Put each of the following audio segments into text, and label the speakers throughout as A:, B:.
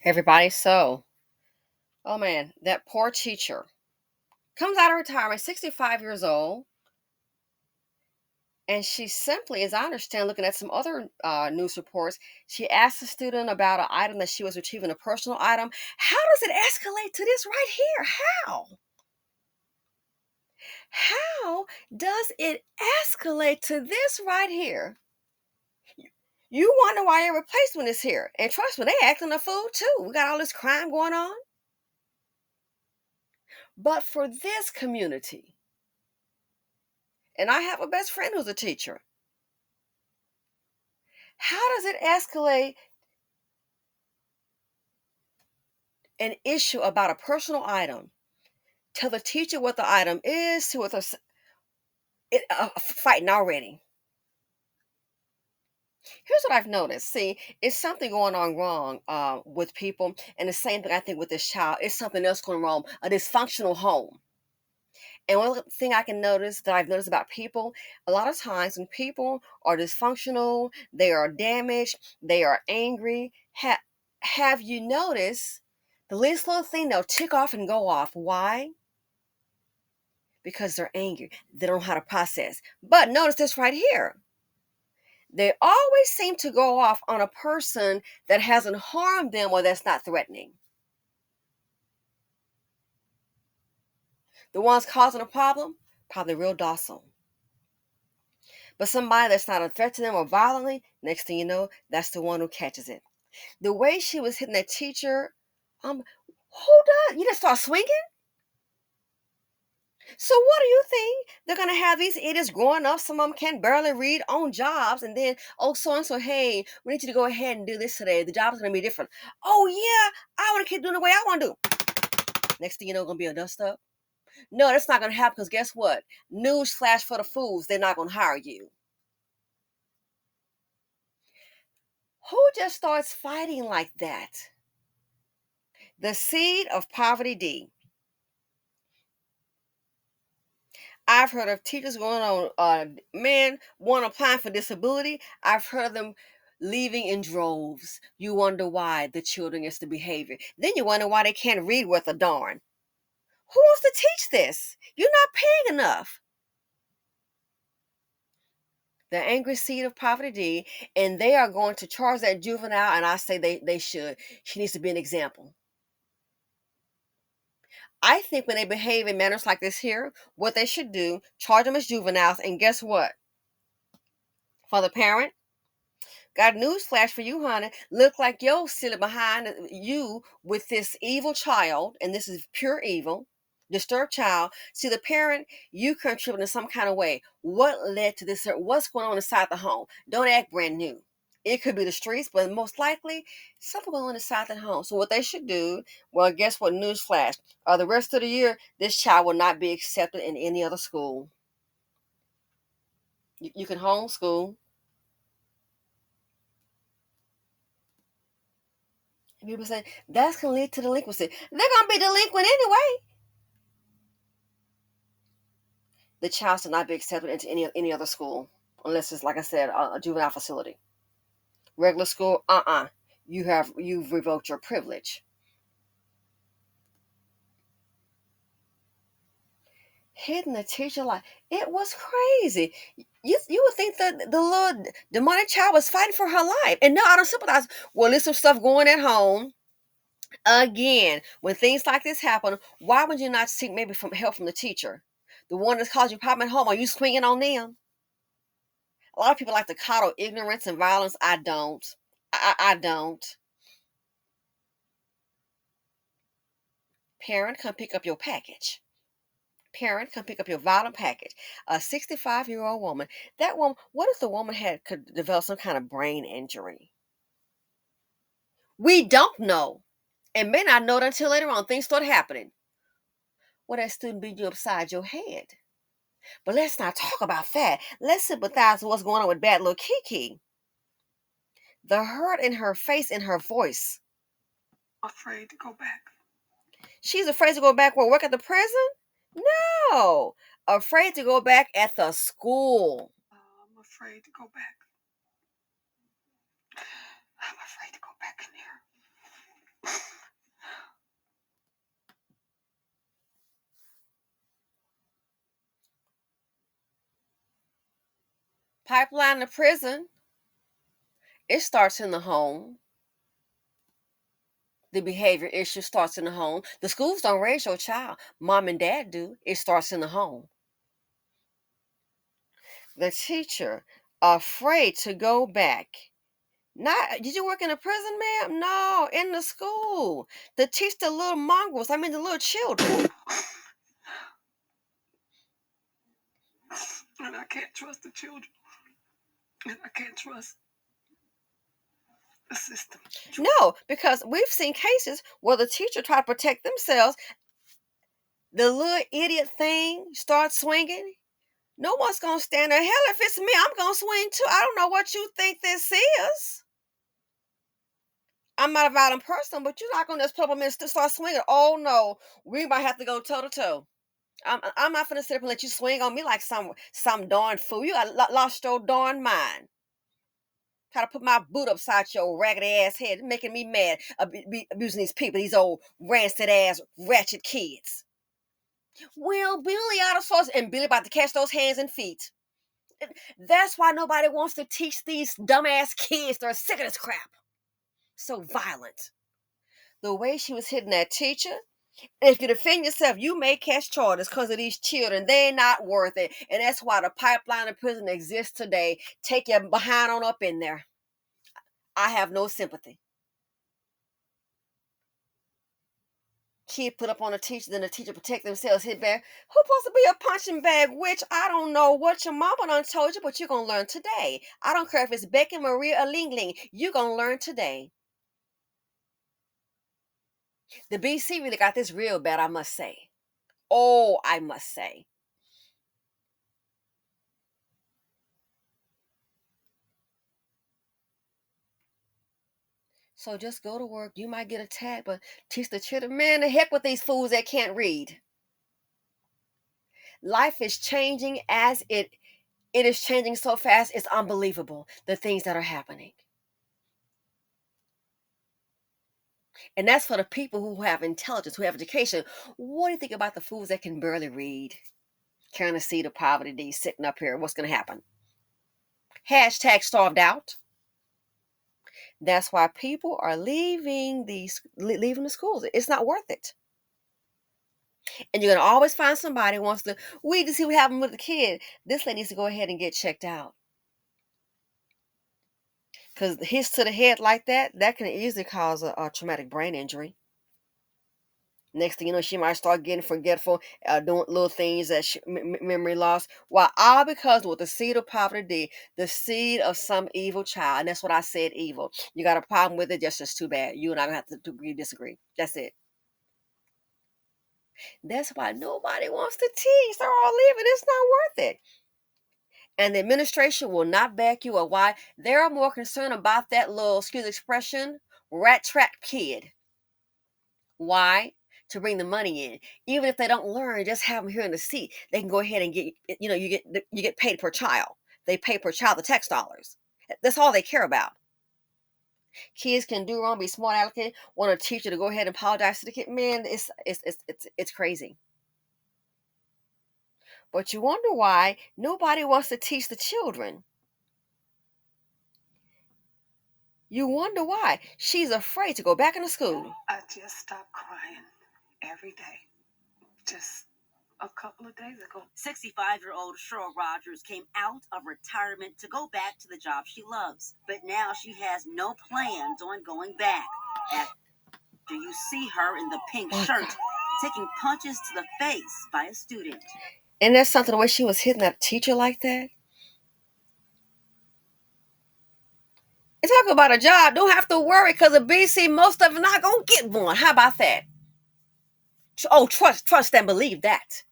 A: Everybody, oh man, that poor teacher comes out of retirement, 65 years old, and she simply, as I understand, looking at some other news reports, she asked the student about an item that she was retrieving, a personal item. How does it escalate to this right here? How? How does it escalate to this right here? You wonder why your replacement is here. And trust me, they acting a fool too. We got all this crime going on. But for this community, and I have a best friend who's a teacher, how does it escalate an issue about a personal item? Tell the teacher what the item is, to what fighting already. Here's what I've noticed. See, it's something going on wrong with people, and the same thing I think with this child. It's something else going wrong. A dysfunctional home. And one thing I can notice that I've noticed about people, a lot of times when people are dysfunctional, they are damaged, they are angry. Have you noticed the least little thing they'll tick off and go off? Why? Because they're angry. They don't know how to process. But notice this right here. They always seem to go off on a person that hasn't harmed them or that's not threatening. The ones causing a problem, probably real docile. But somebody that's not a threat to them or violently, next thing you know, that's the one who catches it. The way she was hitting that teacher, hold on, you just start swinging? So what do you think? They're gonna have these idiots growing up, some of them can barely read, on jobs, and then, oh, so and so, hey, we need you to go ahead and do this today. The job is gonna be different. Oh yeah, I wanna keep doing the way I wanna do. Next thing you know, gonna be a dust up. No, that's not gonna happen because guess what? News flash for the fools, they're not gonna hire you. Who just starts fighting like that? The seed of poverty D. I've heard of teachers going on, one applying for disability. I've heard of them leaving in droves. You wonder why the children is the behavior. Then you wonder why they can't read worth a darn. Who wants to teach this? You're not paying enough. The angry seed of poverty D, and they are going to charge that juvenile, and I say they should. She needs to be an example. I think when they behave in manners like this here, what they should do, charge them as juveniles, and guess what? For the parent, got news flash for you, honey. Look like you're sitting behind you with this evil child, and this is pure evil, disturbed child. See, the parent, you contribute in some kind of way. What led to this? What's going on inside the home? Don't act brand new. It could be the streets, but most likely something going on inside the home. So what they should do, well, guess what? Newsflash. The rest of the year, this child will not be accepted in any other school. You can homeschool. And people say that's going to lead to delinquency. They're going to be delinquent anyway. The child should not be accepted into any other school unless it's, like I said, a juvenile facility. Regular school, you've revoked your privilege. Hitting the teacher like it was crazy. You would think that the little demonic child was fighting for her life, and no, I don't sympathize. Well, there's some stuff going at home. Again, when things like this happen, why would you not seek maybe from help from the teacher, the one that's caused you problem at home? Are you swinging on them? A lot of people like to coddle ignorance and violence. I don't. I don't. Parent, come pick up your package. Parent, come pick up your violent package. A 65-year-old woman. That woman. What if the woman could develop some kind of brain injury? We don't know, and may not know it until later on. Things start happening. Well, that student beat you upside your head. But let's not talk about that. Let's sympathize with what's going on with bad little Kiki. The hurt in her face, in her voice. Afraid to go back. She's afraid to go back where, work at the prison? No. Afraid to go back at the school. I'm afraid to go back. I'm afraid to go back in there. Pipeline to prison, it starts in the home. The behavior issue starts in the home. The schools don't raise your child. Mom and dad do. It starts in the home. The teacher, afraid to go back. Not, did you work in a prison, ma'am? No, in the school. To teach the little mongrels, the little children.
B: And I can't trust the children. And I can't trust the system.
A: No, because we've seen cases where the teacher tried to protect themselves. The little idiot thing starts swinging. No one's going to stand there. Hell, if it's me, I'm going to swing too. I don't know what you think this is. I'm not a violent person, but you're not going to just put them in to start swinging. Oh, no. We might have to go toe to toe. I'm not going to sit up and let you swing on me like some darn fool. You got lost your darn mind. Try to put my boot upside your raggedy ass head, making me mad, abusing these people, these old rancid ass ratchet kids. Well, Billy out of sorts, and Billy about to catch those hands and feet. That's why nobody wants to teach these dumbass kids. They're sick of this crap. So violent. The way she was hitting that teacher. If you defend yourself, you may catch charges because of these children. They're not worth it. And that's why the pipeline of prison exists today. Take your behind on up in there. I have no sympathy. Kid put up on a teacher, then the teacher protect themselves, hit back. Who's supposed to be a punching bag witch? I don't know what your mama done told you, but you're going to learn today. I don't care if it's Becky, Maria, or Ling Ling. You're going to learn today. The BC really got this real bad, I must say. Oh, I must say. So just go to work. You might get attacked, but teach the children. Man, the heck with these fools that can't read. Life is changing as it is changing so fast. It's unbelievable, the things that are happening. And that's for the people who have intelligence, who have education. What do you think about the fools that can barely read? Carrying the seed of poverty, these sitting up here. What's going to happen? Hashtag starved out. That's why people are leaving the schools. It's not worth it. And you're going to always find somebody who wants to, we need to see what happened with the kid. This lady needs to go ahead and get checked out. Because hits to the head like that can easily cause a traumatic brain injury. Next thing you know, she might start getting forgetful, doing little things that memory loss. Why? All because what the seed of poverty did, the seed of some evil child. And that's what I said, evil. You got a problem with it, just too bad. You and I going to have to disagree. That's it. That's why nobody wants to teach. They're all leaving. It's not worth it. And the administration will not back you up. Why? They're more concerned about that little, excuse the expression, rat trap kid. Why? To bring the money in. Even if they don't learn, just have them here in the seat. They can go ahead and get, you get paid per child. They pay per child the tax dollars. That's all they care about. Kids can do wrong, be smart aleck, want a teacher to go ahead and apologize to the kid. Man, it's crazy. But you wonder why nobody wants to teach the children. You wonder why. She's afraid to go back into school.
B: I just stopped crying every day. Just a couple of days ago.
C: 65-year-old Cheryl Rogers came out of retirement to go back to the job she loves. But now she has no plans on going back. After you see her in the pink shirt, taking punches to the face by a student.
A: And that's something, the way she was hitting that teacher like that. And talk about a job. Don't have to worry, because of BC, most of them not going to get one. How about that? Oh, trust and believe that.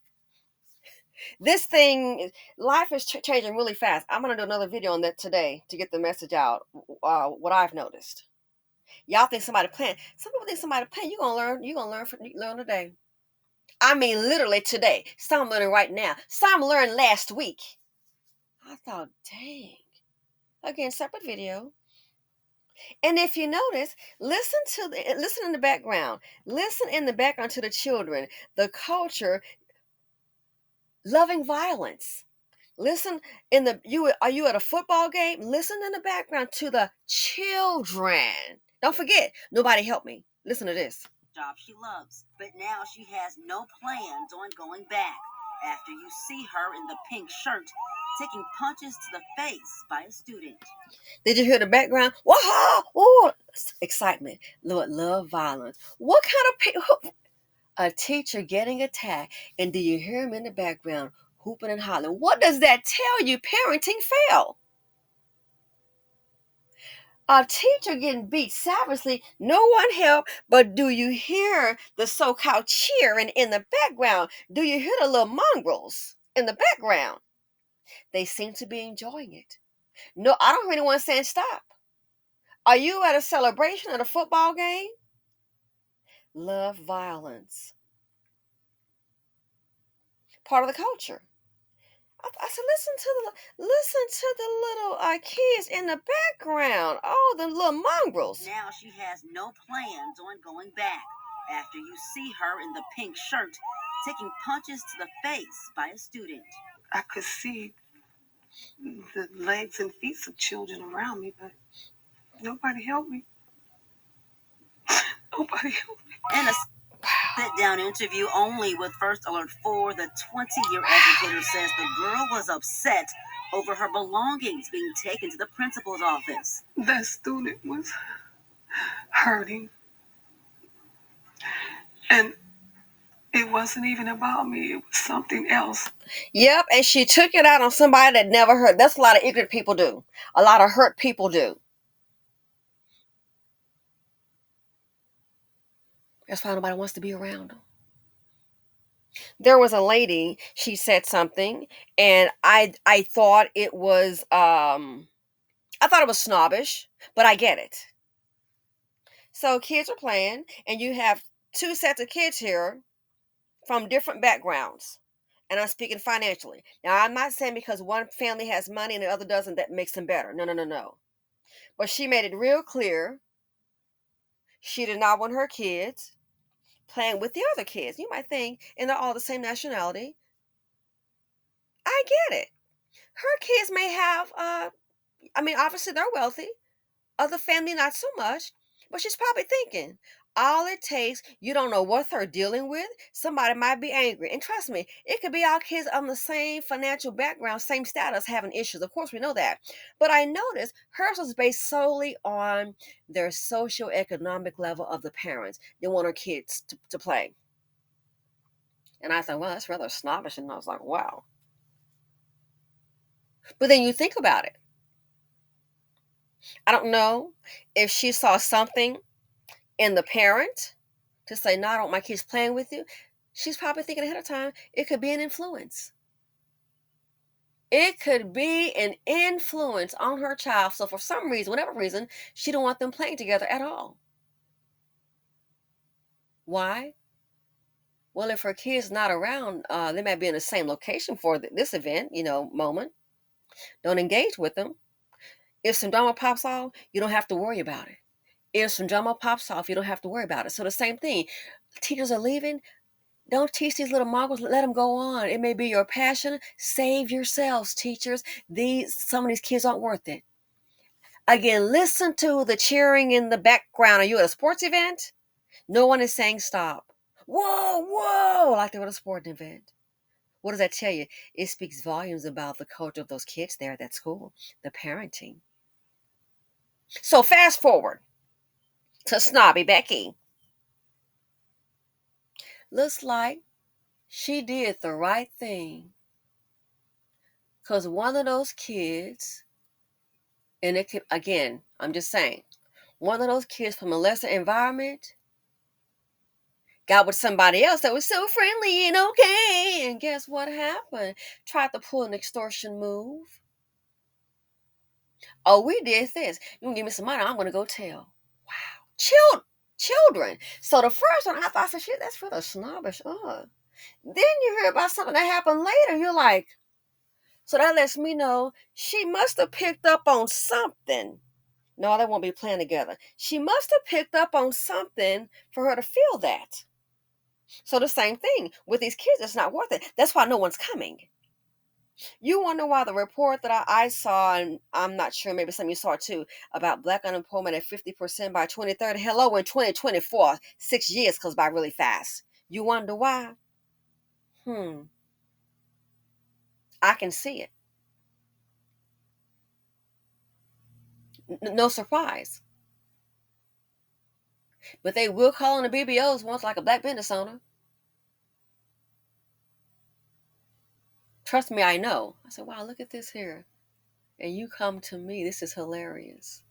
A: This thing, life is changing really fast. I'm going to do another video on that today to get the message out, what I've noticed. Y'all think somebody playing. Some people think somebody playing. You're going to learn today. I mean, literally today. Some learning right now. Some learned last week. I thought, dang. Again, separate video. And if you notice, listen in the background. Listen in the background to the children, the culture, loving violence. Listen are you at a football game? Listen in the background to the children. Don't forget, nobody help me. Listen to this.
C: Job she loves, but now she has no plans on going back after you see her in the pink shirt taking punches to the face by a student.
A: Did you hear the background? Whoa! Oh, excitement. Lord, love violence. What kind of people? A teacher getting attacked, and do you hear him in the background hooping and hollering? What does that tell you? Parenting failed. A teacher getting beat savagely, no one helped, but do you hear the so-called cheering in the background? Do you hear the little mongrels in the background? They seem to be enjoying it. No, I don't hear anyone saying stop. Are you at a celebration at a football game? Love violence. Part of the culture. I said, listen to the little kids in the background. Oh, the little mongrels.
C: Now she has no plans on going back after you see her in the pink shirt taking punches to the face by a student.
B: I could see the legs and feet of children around me, but nobody helped me. Nobody helped me.
C: In a sit-down interview only with First Alert 4, the 20-year educator says the girl was upset over her belongings being taken to the principal's office.
B: That student was hurting. And it wasn't even about me. It was something else.
A: Yep, and she took it out on somebody that never hurt. That's a lot of ignorant people do. A lot of hurt people do. That's why nobody wants to be around them. There was a lady, she said something, and I thought it was snobbish, but I get it. So kids are playing, and you have two sets of kids here from different backgrounds. And I'm speaking financially. Now, I'm not saying because one family has money and the other doesn't, that makes them better. No, no, no, no. But she made it real clear she did not want her kids playing with the other kids. You might think, and they're all the same nationality. I get it. Her kids may have, obviously they're wealthy. Other family, not so much. But she's probably thinking, all it takes, you don't know what they're dealing with. Somebody might be angry. And trust me, it could be our kids on the same financial background, same status, having issues. Of course, we know that. But I noticed hers was based solely on their socioeconomic level of the parents. They want her kids to play. And I thought, well, that's rather snobbish. And I was like, wow. But then you think about it. I don't know if she saw something in the parent to say, no, I don't want my kids playing with you. She's probably thinking ahead of time, it could be an influence. It could be an influence on her child. So for some reason, whatever reason, she don't want them playing together at all. Why? Well, if her kid's not around, they might be in the same location for this event, moment. Don't engage with them. If some drama pops off, you don't have to worry about it. If some drama pops off, you don't have to worry about it. So the same thing. Teachers are leaving. Don't teach these little mongrels. Let them go on. It may be your passion. Save yourselves, teachers. Some of these kids aren't worth it. Again, listen to the cheering in the background. Are you at a sports event? No one is saying stop. Whoa, whoa, like they were at a sporting event. What does that tell you? It speaks volumes about the culture of those kids there at that school, the parenting. So fast forward to snobby Becky. Looks like she did the right thing. Because one of those kids, and it could, again, I'm just saying, one of those kids from a lesser environment got with somebody else that was so friendly and okay. And guess what happened? Tried to pull an extortion move. Oh, we did this. You gonna give me some money? I'm gonna go tell. Wow. Children. So the first one, I said, shit, that's for the snobbish. Then you hear about something that happened later. You're like, so that lets me know she must have picked up on something. No, they won't be playing together. She must have picked up on something for her to feel that. So the same thing with these kids, it's not worth it. That's why no one's coming. You wonder why the report that I saw, and I'm not sure, maybe some of you saw too, about black unemployment at 50% by 2030. Hello, in 2024, 6 years goes by really fast. You wonder why? I can see it. No surprise. But they will call on the BBOs once like a black business owner. Trust me, I know. I said, wow, look at this here. And you come to me. This is hilarious.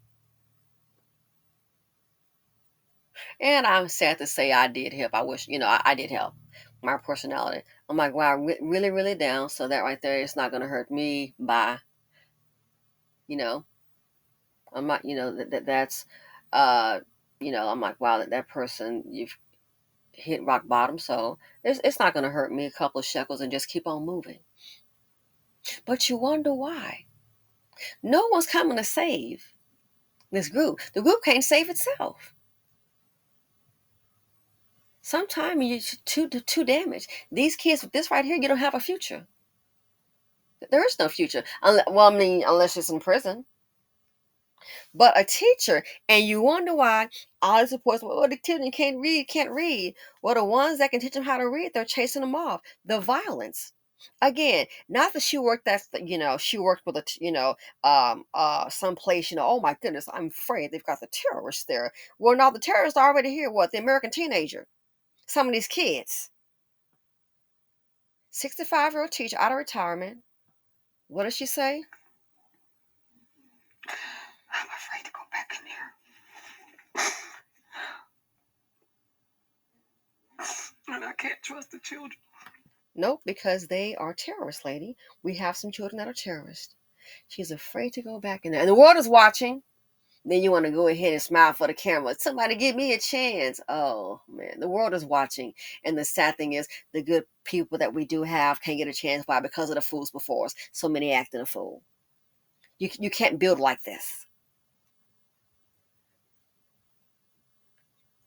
A: And I'm sad to say I did help. I wish, I did help. My personality. I'm like, wow, really, really down. So that right there, it's not going to hurt me by, you know, I'm not, that's, I'm like, wow, that person, you've hit rock bottom. So it's not going to hurt me a couple of shekels and just keep on moving. But you wonder why. No one's coming to save this group. The group can't save itself. Sometimes you're too damaged. These kids with this right here, you don't have a future. There is no future. Unless it's in prison. But a teacher, and you wonder why all these reports, well, the children can't read. Well, the ones that can teach them how to read, they're chasing them off. The violence. Again, not that she worked she worked with some place, oh my goodness, I'm afraid they've got the terrorists there. Well, no, the terrorists are already here. What? The American teenager. Some of these kids. 65-year-old teacher out of retirement. What does she say?
B: I'm afraid to go back in there. And I can't trust the children.
A: Nope, because they are terrorists, lady. We have some children that are terrorists. She's afraid to go back in there. And the world is watching. Then you want to go ahead and smile for the camera. Somebody give me a chance. Oh, man. The world is watching. And the sad thing is, the good people that we do have can't get a chance. Why? Because of the fools before us. So many acting a fool. You can't build like this.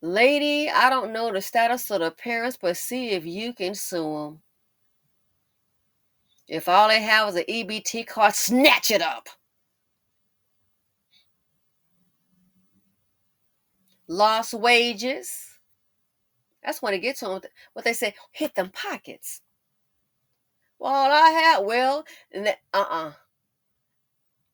A: Lady, I don't know the status of the parents, but see if you can sue them. If all they have is an EBT card, snatch it up. Lost wages. That's when it gets on what they say, hit them pockets. Well, all I had,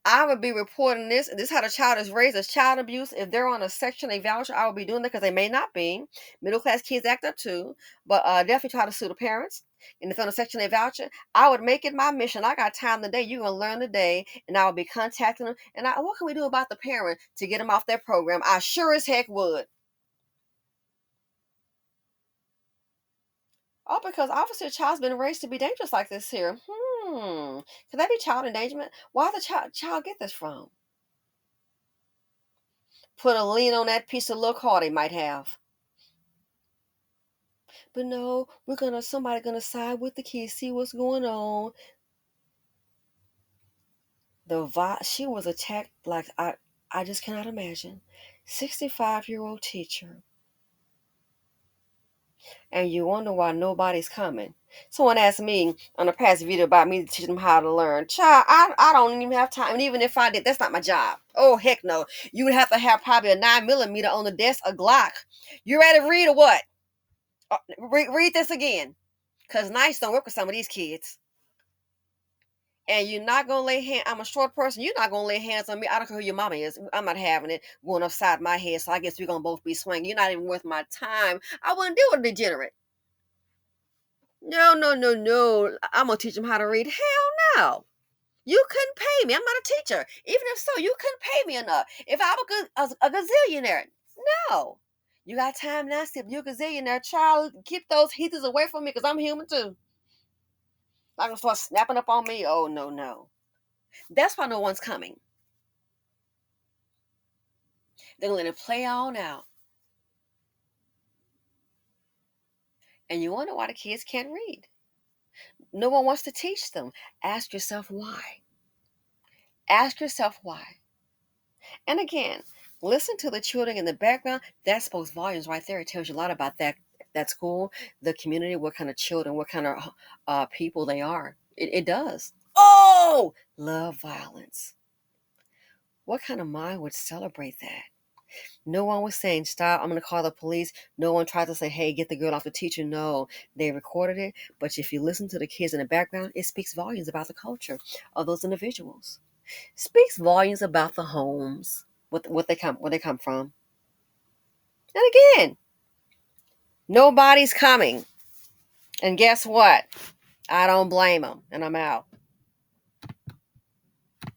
A: I would be reporting this. This is how the child is raised as child abuse. If they're on a Section 8 voucher, I would be doing that because they may not be. Middle class kids act up too. But definitely try to sue the parents. And if on a Section 8 voucher, I would make it my mission. I got time today. You're going to learn today. And I would be contacting them. And what can we do about the parent to get them off their program? I sure as heck would. Oh, because obviously a child's been raised to be dangerous like this here. Could that be child endangerment? Why did the child get this from? Put a lien on that piece of little car they might have. But no, somebody gonna side with the kids, see what's going on. She was attacked like I just cannot imagine. 65-year-old teacher. And you wonder why nobody's coming. Someone asked me on a past video about me teaching them how to learn. Child, I don't even have time. And even if I did, that's not my job. Oh, heck no. You would have to have probably a 9mm on the desk, a Glock. You ready to read or what? Read this again. Because nice don't work with some of these kids. And you're not going to lay hands. I'm a short person. You're not going to lay hands on me. I don't care who your mama is. I'm not having it going upside my head. So I guess we're going to both be swinging. You're not even worth my time. I wouldn't deal with a degenerate. No, no, no, no. I'm going to teach them how to read. Hell no. You couldn't pay me. I'm not a teacher. Even if so, you couldn't pay me enough. If I was a gazillionaire, no. You got time now, if you're a gazillionaire, child, keep those heathers away from me because I'm human too. Not gonna start snapping up on me. Oh, no, no. That's why no one's coming. They're gonna let it play on out. And you wonder why the kids can't read. No one wants to teach them. Ask yourself why. Ask yourself why. And again, listen to the children in the background. That speaks volumes right there. It tells you a lot about that school, the community, what kind of children, what kind of people they are. It does. Oh, love violence. What kind of mind would celebrate that? No one was saying, stop, I'm going to call the police. No one tried to say, hey, get the girl off the teacher. No, they recorded it. But if you listen to the kids in the background, it speaks volumes about the culture of those individuals. Speaks volumes about the homes, where they come from. And again, nobody's coming. And guess what? I don't blame them. And I'm out.